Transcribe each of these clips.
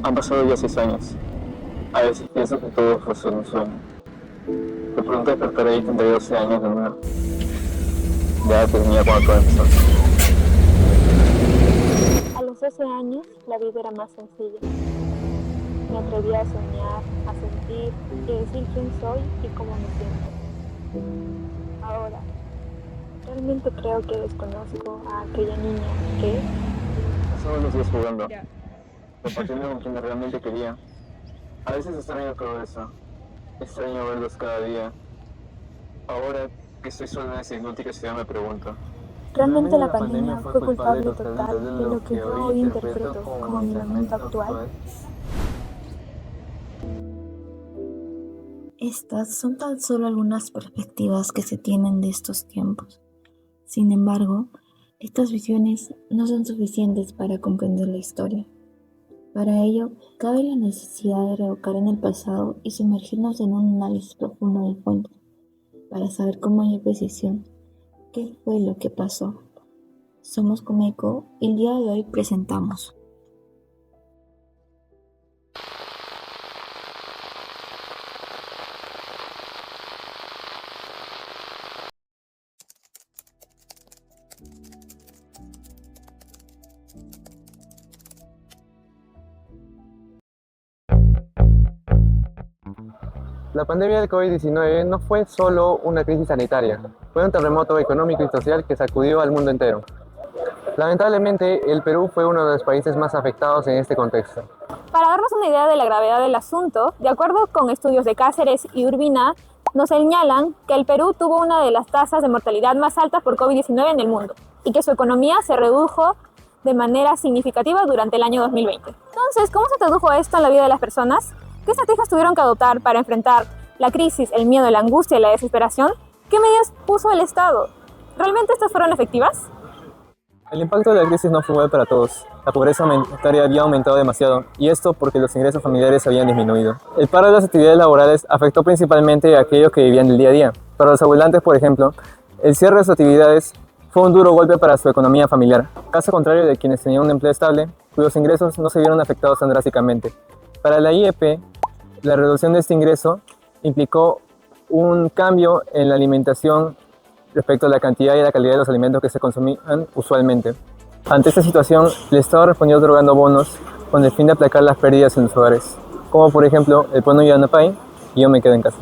Han pasado ya 6 años. A veces pienso que todo fue solo un sueño. De pronto despertaré y tendré 12 años de nuevo. Ya tenía cuando todo empezó. A los 12 años, la vida era más sencilla. Me atreví a soñar, a sentir y a decir quién soy y cómo me siento. Ahora, realmente creo que desconozco a aquella niña que... Pasaba los días jugando, compartiendo con quien realmente quería. A veces extraño todo eso. Extraño verlos cada día. Ahora que estoy solo en esa inútil ciudad me pregunto. Realmente la pandemia fue culpable total de lo que yo hoy interpreto como mi lamento actual. Estas son tan solo algunas perspectivas que se tienen de estos tiempos. Sin embargo, estas visiones no son suficientes para comprender la historia. Para ello, cabe la necesidad de revocar en el pasado y sumergirnos en un análisis profundo de fuentes, para saber con mayor precisión qué fue lo que pasó. Somos Comeco y el día de hoy presentamos La pandemia del COVID-19 no fue solo una crisis sanitaria, fue un terremoto económico y social que sacudió al mundo entero. Lamentablemente, el Perú fue uno de los países más afectados en este contexto. Para darnos una idea de la gravedad del asunto, de acuerdo con estudios de Cáceres y Urbina, nos señalan que el Perú tuvo una de las tasas de mortalidad más altas por COVID-19 en el mundo y que su economía se redujo de manera significativa durante el año 2020. Entonces, ¿cómo se tradujo esto en la vida de las personas? ¿Qué estrategias tuvieron que adoptar para enfrentar la crisis, el miedo, la angustia y la desesperación? ¿Qué medidas puso el Estado? ¿Realmente estas fueron efectivas? El impacto de la crisis no fue igual para todos. La pobreza alimentaria había aumentado demasiado, y esto porque los ingresos familiares habían disminuido. El paro de las actividades laborales afectó principalmente a aquellos que vivían del día a día. Para los ambulantes, por ejemplo, el cierre de sus actividades fue un duro golpe para su economía familiar, caso contrario de quienes tenían un empleo estable, cuyos ingresos no se vieron afectados tan drásticamente. Para la IEP, la reducción de este ingreso implicó un cambio en la alimentación respecto a la cantidad y la calidad de los alimentos que se consumían usualmente. Ante esta situación, el Estado respondió otorgando bonos con el fin de aplacar las pérdidas en los hogares, como por ejemplo el bono Yanapay y Yo me quedo en casa.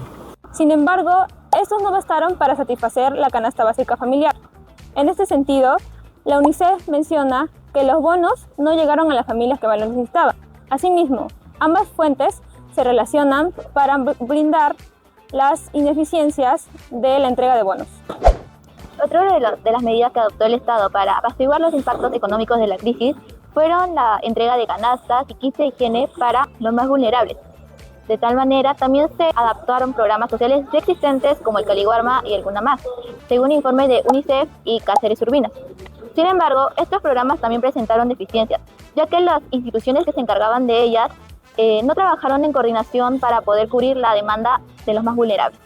Sin embargo, estos no bastaron para satisfacer la canasta básica familiar. En este sentido, la UNICEF menciona que los bonos no llegaron a las familias que más lo necesitaban. Asimismo, ambas fuentes se relacionan para brindar las ineficiencias de la entrega de bonos. Otra de las medidas que adoptó el Estado para apaciguar los impactos económicos de la crisis fueron la entrega de canastas y kits de higiene para los más vulnerables. De tal manera, también se adaptaron programas sociales ya existentes como el Caliguarma y el Cunamás, según informes de UNICEF y Cáceres Urbina. Sin embargo, estos programas también presentaron deficiencias, ya que las instituciones que se encargaban de ellas no trabajaron en coordinación para poder cubrir la demanda de los más vulnerables.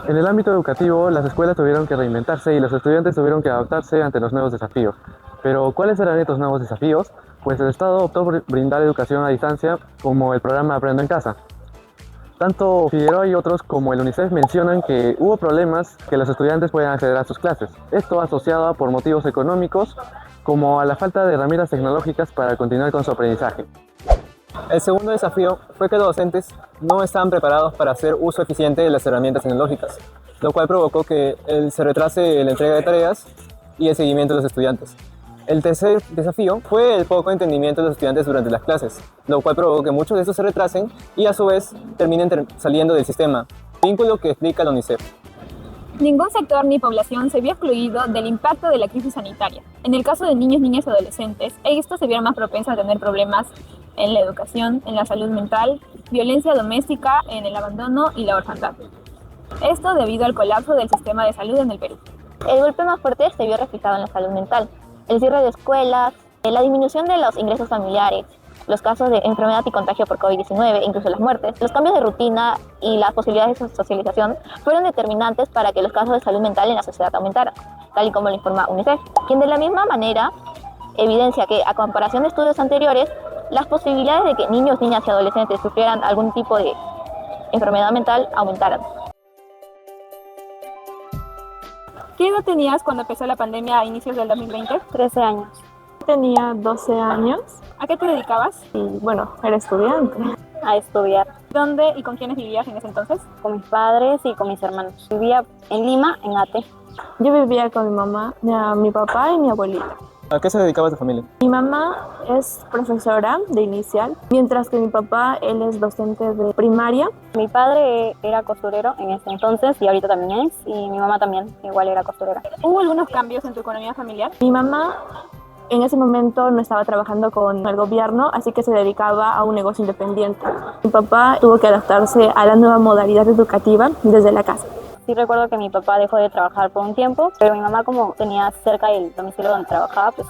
En el ámbito educativo, las escuelas tuvieron que reinventarse y los estudiantes tuvieron que adaptarse ante los nuevos desafíos. Pero, ¿cuáles eran estos nuevos desafíos? Pues el Estado optó por brindar educación a distancia como el programa Aprendo en Casa. Tanto Figueroa y otros como el UNICEF mencionan que hubo problemas que los estudiantes puedan acceder a sus clases. Esto asociado por motivos económicos como a la falta de herramientas tecnológicas para continuar con su aprendizaje. El segundo desafío fue que los docentes no estaban preparados para hacer uso eficiente de las herramientas tecnológicas, lo cual provocó que se retrase la entrega de tareas y el seguimiento de los estudiantes. El tercer desafío fue el poco entendimiento de los estudiantes durante las clases, lo cual provocó que muchos de estos se retrasen y a su vez terminen saliendo del sistema, vínculo que explica la UNICEF. Ningún sector ni población se vio excluido del impacto de la crisis sanitaria. En el caso de niños, niñas y adolescentes, estos se vieron más propensos a tener problemas en la educación, en la salud mental, violencia doméstica, en el abandono y la orfandad. Esto debido al colapso del sistema de salud en el Perú. El golpe más fuerte se vio reflejado en la salud mental. El cierre de escuelas, la disminución de los ingresos familiares, los casos de enfermedad y contagio por COVID-19, incluso las muertes, los cambios de rutina y las posibilidades de socialización fueron determinantes para que los casos de salud mental en la sociedad aumentaran, tal y como lo informa UNICEF, quien de la misma manera evidencia que, a comparación de estudios anteriores, las posibilidades de que niños, niñas y adolescentes sufrieran algún tipo de enfermedad mental aumentaran. ¿Qué edad tenías cuando empezó la pandemia a inicios del 2020? 13 años. Tenía 12 años ¿A qué te dedicabas? y bueno, era estudiante. A estudiar ¿Dónde y con quiénes vivías en ese entonces? con mis padres y con mis hermanos. Vivía en Lima, en Ate. Yo vivía con mi mamá, mi papá y mi abuelita. ¿A qué se dedicaba tu familia? Mi mamá es profesora de inicial, mientras que mi papá, él es docente de primaria. Mi padre era costurero en ese entonces y ahorita también es, y mi mamá también igual era costurera. ¿Hubo algunos cambios en tu economía familiar? Mi mamá en ese momento no estaba trabajando con el gobierno, así que se dedicaba a un negocio independiente. Mi papá tuvo que adaptarse a la nueva modalidad educativa desde la casa. Sí recuerdo que mi papá dejó de trabajar por un tiempo, pero mi mamá, como tenía cerca el domicilio donde trabajaba, pues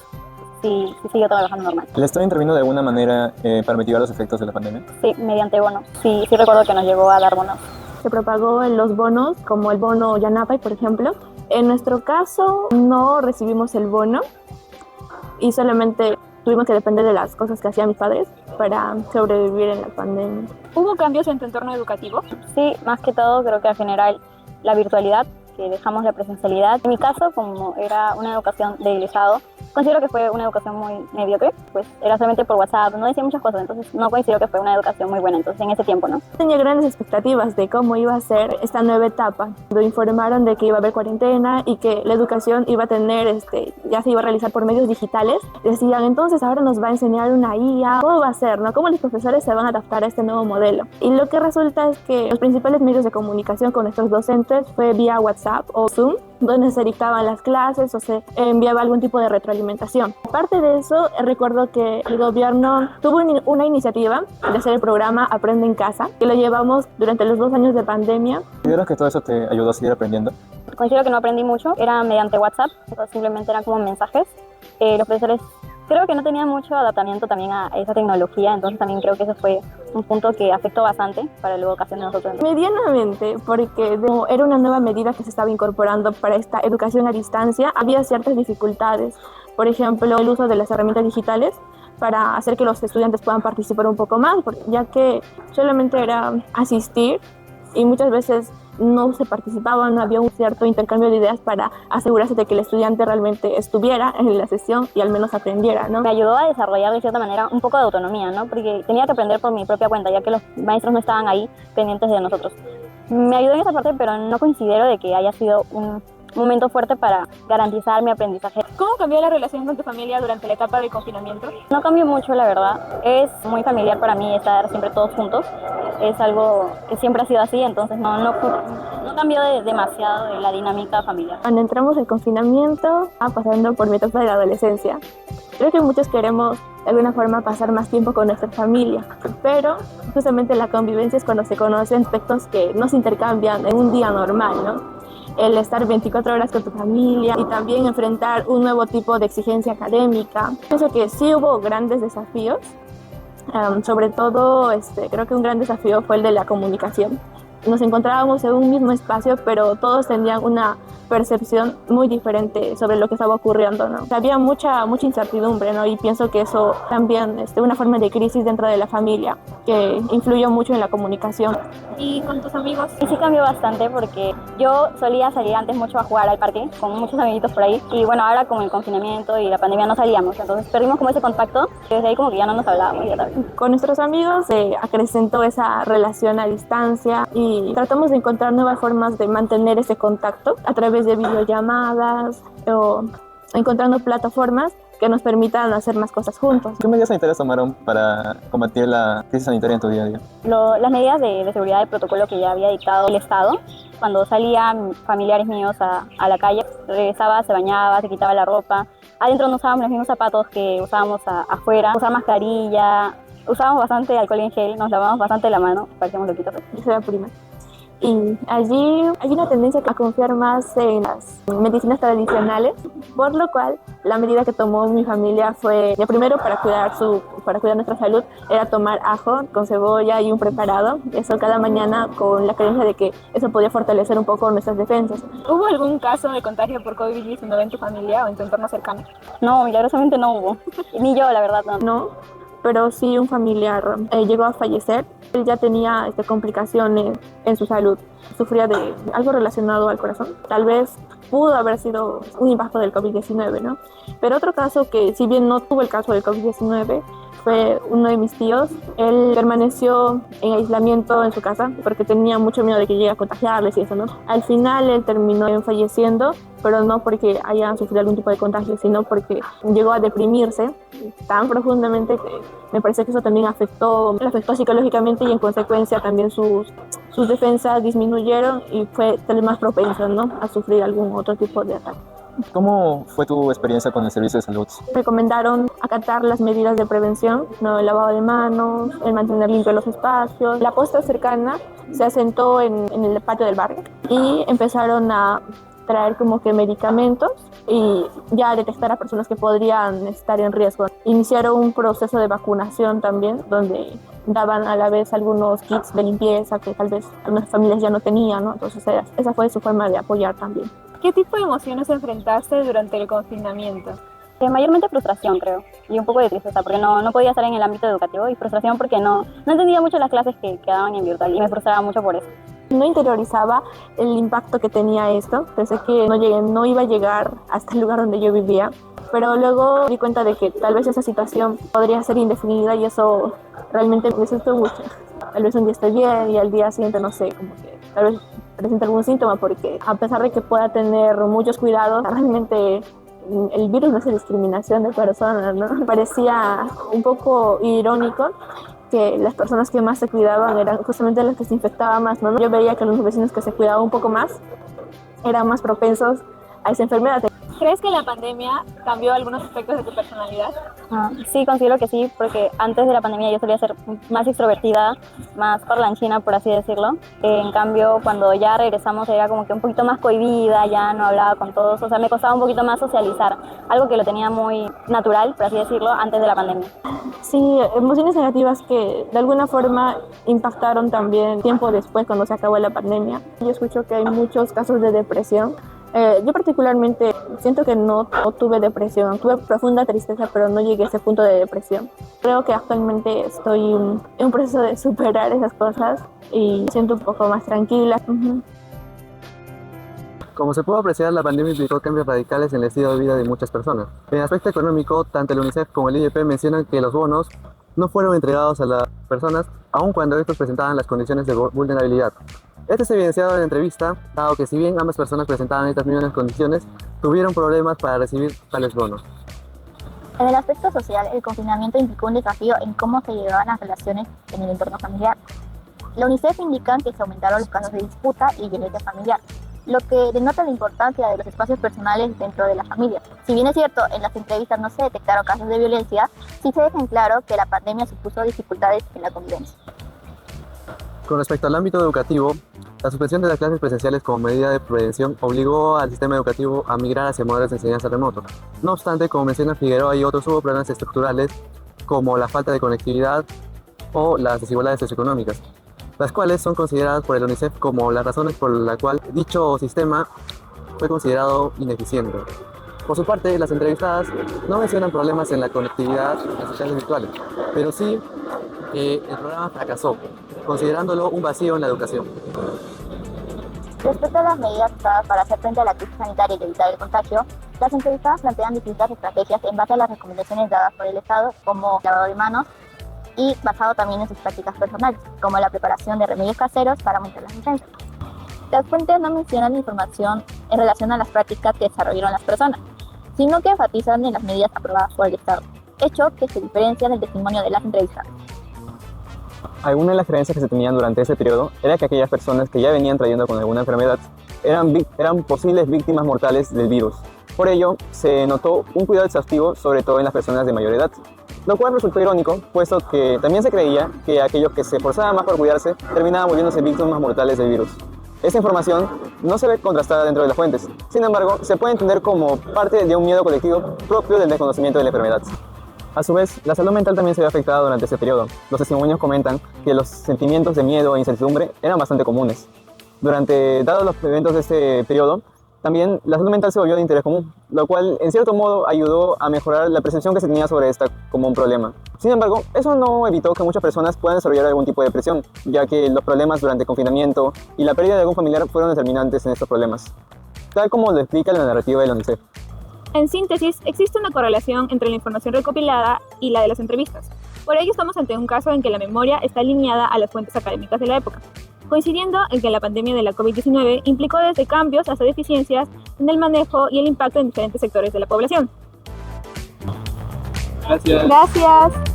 sí siguió trabajando normal. ¿El Estado intervino de alguna manera para mitigar los efectos de la pandemia? Sí, mediante bonos. Sí recuerdo que nos llegó a dar bonos. Se propagó en los bonos, como el bono Yanapay, por ejemplo. En nuestro caso, no recibimos el bono y solamente tuvimos que depender de las cosas que hacían mis padres para sobrevivir en la pandemia. ¿Hubo cambios en tu entorno educativo? Sí, más que todo creo que al general la virtualidad, que dejamos la presencialidad. En mi caso, como era una educación de egresado, considero que fue una educación muy mediocre, pues era solamente por WhatsApp, no decía muchas cosas, entonces no considero que fue una educación muy buena entonces en ese tiempo, ¿no? Tenía grandes expectativas de cómo iba a ser esta nueva etapa. Cuando informaron de que iba a haber cuarentena y que la educación iba a tener, ya se iba a realizar por medios digitales, decían, entonces ahora nos va a enseñar una IA, ¿cómo va a ser, no? ¿Cómo los profesores se van a adaptar a este nuevo modelo? Y lo que resulta es que los principales medios de comunicación con nuestros docentes fue vía WhatsApp o Zoom, donde se dictaban las clases o se enviaba algún tipo de retroalimentación. Aparte de eso, recuerdo que el gobierno tuvo una iniciativa de hacer el programa Aprende en Casa, que lo llevamos durante los 2 años de pandemia. ¿Consideras que todo eso te ayudó a seguir aprendiendo? Considero que no aprendí mucho, era mediante WhatsApp, simplemente eran como mensajes. Los profesores creo que no tenían mucho adaptamiento también a esa tecnología, entonces también creo que eso fue un punto que afectó bastante para la educación de nosotros. Medianamente, porque era una nueva medida que se estaba incorporando para esta educación a distancia, había ciertas dificultades. Por ejemplo, el uso de las herramientas digitales para hacer que los estudiantes puedan participar un poco más, ya que solamente era asistir y muchas veces no se participaba, no había un cierto intercambio de ideas para asegurarse de que el estudiante realmente estuviera en la sesión y al menos aprendiera, ¿no? Me ayudó a desarrollar de cierta manera un poco de autonomía, ¿no? Porque tenía que aprender por mi propia cuenta, ya que los maestros no estaban ahí pendientes de nosotros. Me ayudó en esa parte, pero no considero de que haya sido un momento fuerte para garantizar mi aprendizaje. ¿Cómo cambió la relación con tu familia durante la etapa de confinamiento? No cambió mucho, la verdad. Es muy familiar para mí estar siempre todos juntos. Es algo que siempre ha sido así, entonces no cambió demasiado de la dinámica familiar. Cuando entramos en confinamiento, pasando por mi etapa de la adolescencia, creo que muchos queremos de alguna forma pasar más tiempo con nuestra familia, pero justamente la convivencia es cuando se conocen aspectos que no se intercambian en un día normal, ¿no? El estar 24 horas con tu familia y también enfrentar un nuevo tipo de exigencia académica. Pienso que sí hubo grandes desafíos, sobre todo creo que un gran desafío fue el de la comunicación. Nos encontrábamos en un mismo espacio, pero todos tenían una percepción muy diferente sobre lo que estaba ocurriendo, ¿no? Había mucha incertidumbre, ¿no? Y pienso que eso también una forma de crisis dentro de la familia que influyó mucho en la comunicación. ¿Y con tus amigos? Y sí cambió bastante porque yo solía salir antes mucho a jugar al parque con muchos amiguitos por ahí y bueno, ahora con el confinamiento y la pandemia no salíamos, entonces perdimos como ese contacto y desde ahí como que ya no nos hablábamos. Con nuestros amigos se acrecentó esa relación a distancia y tratamos de encontrar nuevas formas de mantener ese contacto a través de videollamadas o encontrando plataformas que nos permitan hacer más cosas juntos. ¿Qué medidas sanitarias tomaron para combatir la crisis sanitaria en tu día a día? Las medidas de seguridad del protocolo que ya había dictado el Estado, cuando salían familiares míos a la calle, regresaba, se bañaba, se quitaba la ropa, adentro no usábamos los mismos zapatos que usábamos afuera, usar mascarilla, usábamos bastante alcohol en gel, nos lavábamos bastante la mano, parecíamos loquitos. Yo soy la prima. Y allí hay una tendencia a confiar más en las medicinas tradicionales, por lo cual la medida que tomó mi familia fue, de primero para cuidar nuestra salud, era tomar ajo con cebolla y un preparado, eso cada mañana con la creencia de que eso podía fortalecer un poco nuestras defensas. ¿Hubo algún caso de contagio por COVID-19 en tu familia o en tu entorno cercano? No, milagrosamente no hubo, ni yo la verdad no. No, pero sí un familiar llegó a fallecer. Él ya tenía complicaciones en su salud, sufría de algo relacionado al corazón. Tal vez pudo haber sido un impacto del COVID-19, ¿no? Pero otro caso que, si bien no tuvo el caso del COVID-19, fue uno de mis tíos. Él permaneció en aislamiento en su casa porque tenía mucho miedo de que llegue a contagiarles y eso, ¿no? Al final él terminó falleciendo, pero no porque haya sufrido algún tipo de contagio, sino porque llegó a deprimirse tan profundamente que me parece que eso también le afectó psicológicamente, y en consecuencia también sus defensas disminuyeron y fue tal vez más propenso, ¿no?, a sufrir algún otro tipo de ataque. ¿Cómo fue tu experiencia con el servicio de salud? Recomendaron acatar las medidas de prevención, ¿no?, el lavado de manos, el mantener limpios los espacios. La posta cercana se asentó en el patio del barrio y empezaron a traer como que medicamentos y ya detectar a personas que podrían estar en riesgo. Iniciaron un proceso de vacunación también, donde daban a la vez algunos kits de limpieza que tal vez algunas familias ya no tenían, ¿no? Entonces esa fue su forma de apoyar también. ¿Qué tipo de emociones enfrentaste durante el confinamiento? Mayormente frustración, creo, y un poco de tristeza, porque no podía estar en el ámbito educativo, y frustración porque no entendía mucho las clases que daban en virtual, y me frustraba mucho por eso. No interiorizaba el impacto que tenía esto, pensé que no iba a llegar hasta el lugar donde yo vivía, pero luego di cuenta de que tal vez esa situación podría ser indefinida, y eso realmente me asustó mucho. Tal vez un día estoy bien y al día siguiente, no sé, como que tal vez presenta algún síntoma, porque a pesar de que pueda tener muchos cuidados, realmente el virus no hace discriminación de personas, ¿no? Parecía un poco irónico que las personas que más se cuidaban eran justamente las que se infectaban más, ¿no? Yo veía que los vecinos que se cuidaban un poco más eran más propensos a esa enfermedad. ¿Crees que la pandemia cambió algunos aspectos de tu personalidad? Sí, considero que sí, porque antes de la pandemia yo solía ser más extrovertida, más parlanchina, por así decirlo. En cambio, cuando ya regresamos era como que un poquito más cohibida, ya no hablaba con todos, o sea, me costaba un poquito más socializar, algo que lo tenía muy natural, por así decirlo, antes de la pandemia. Sí, emociones negativas que de alguna forma impactaron también tiempo después, cuando se acabó la pandemia. Yo escucho que hay muchos casos de depresión. Yo particularmente siento que no tuve depresión, tuve profunda tristeza, pero no llegué a ese punto de depresión. Creo que actualmente estoy en un proceso de superar esas cosas y me siento un poco más tranquila. Como se pudo apreciar, la pandemia implicó cambios radicales en el estilo de vida de muchas personas. En el aspecto económico, tanto el UNICEF como el IEP mencionan que los bonos no fueron entregados a las personas, aun cuando estos presentaban las condiciones de vulnerabilidad. Esto se evidenciado en la entrevista, dado que si bien ambas personas presentaban estas mismas condiciones, tuvieron problemas para recibir tales bonos. En el aspecto social, el confinamiento implicó un desafío en cómo se llevaban las relaciones en el entorno familiar. La UNICEF indica que se aumentaron los casos de disputa y violencia familiar, lo que denota la importancia de los espacios personales dentro de la familia. Si bien es cierto, en las entrevistas no se detectaron casos de violencia, sí se deja en claro que la pandemia supuso dificultades en la convivencia. Con respecto al ámbito educativo, la suspensión de las clases presenciales como medida de prevención obligó al sistema educativo a migrar hacia modelos de enseñanza remoto. No obstante, como menciona Figueroa y otros, hubo problemas estructurales como la falta de conectividad o las desigualdades socioeconómicas, las cuales son consideradas por el UNICEF como las razones por las cuales dicho sistema fue considerado ineficiente. Por su parte, las entrevistadas no mencionan problemas en la conectividad en las sesiones virtuales, pero sí que el programa fracasó, considerándolo un vacío en la educación. Respecto a las medidas usadas para hacer frente a la crisis sanitaria y evitar el contagio, las entrevistadas plantean distintas estrategias en base a las recomendaciones dadas por el Estado, como lavado de manos, y basado también en sus prácticas personales, como la preparación de remedios caseros para aumentar las defensas. Las fuentes no mencionan información en relación a las prácticas que desarrollaron las personas, sino que enfatizan en las medidas aprobadas por el Estado, hecho que se diferencia del testimonio de las entrevistadas. Algunas de las creencias que se tenían durante ese periodo era que aquellas personas que ya venían trayendo con alguna enfermedad eran posibles víctimas mortales del virus. Por ello, se notó un cuidado exhaustivo, sobre todo en las personas de mayor edad, lo cual resultó irónico, puesto que también se creía que aquellos que se esforzaban más por cuidarse terminaban volviéndose víctimas mortales del virus. Esta información no se ve contrastada dentro de las fuentes, sin embargo, se puede entender como parte de un miedo colectivo propio del desconocimiento de la enfermedad. A su vez, la salud mental también se ve afectada durante ese periodo. Los testimonios comentan que los sentimientos de miedo e incertidumbre eran bastante comunes. Dados los eventos de este periodo, También la salud mental se volvió de interés común, lo cual en cierto modo ayudó a mejorar la percepción que se tenía sobre esta como un problema. Sin embargo, eso no evitó que muchas personas puedan desarrollar algún tipo de depresión, ya que los problemas durante el confinamiento y la pérdida de algún familiar fueron determinantes en estos problemas, tal como lo explica la narrativa de la UNICEF. En síntesis, existe una correlación entre la información recopilada y la de las entrevistas. Por ello estamos ante un caso en que la memoria está alineada a las fuentes académicas de la época, coincidiendo en que la pandemia de la COVID-19 implicó desde cambios hasta deficiencias en el manejo y el impacto en diferentes sectores de la población. Gracias. Gracias.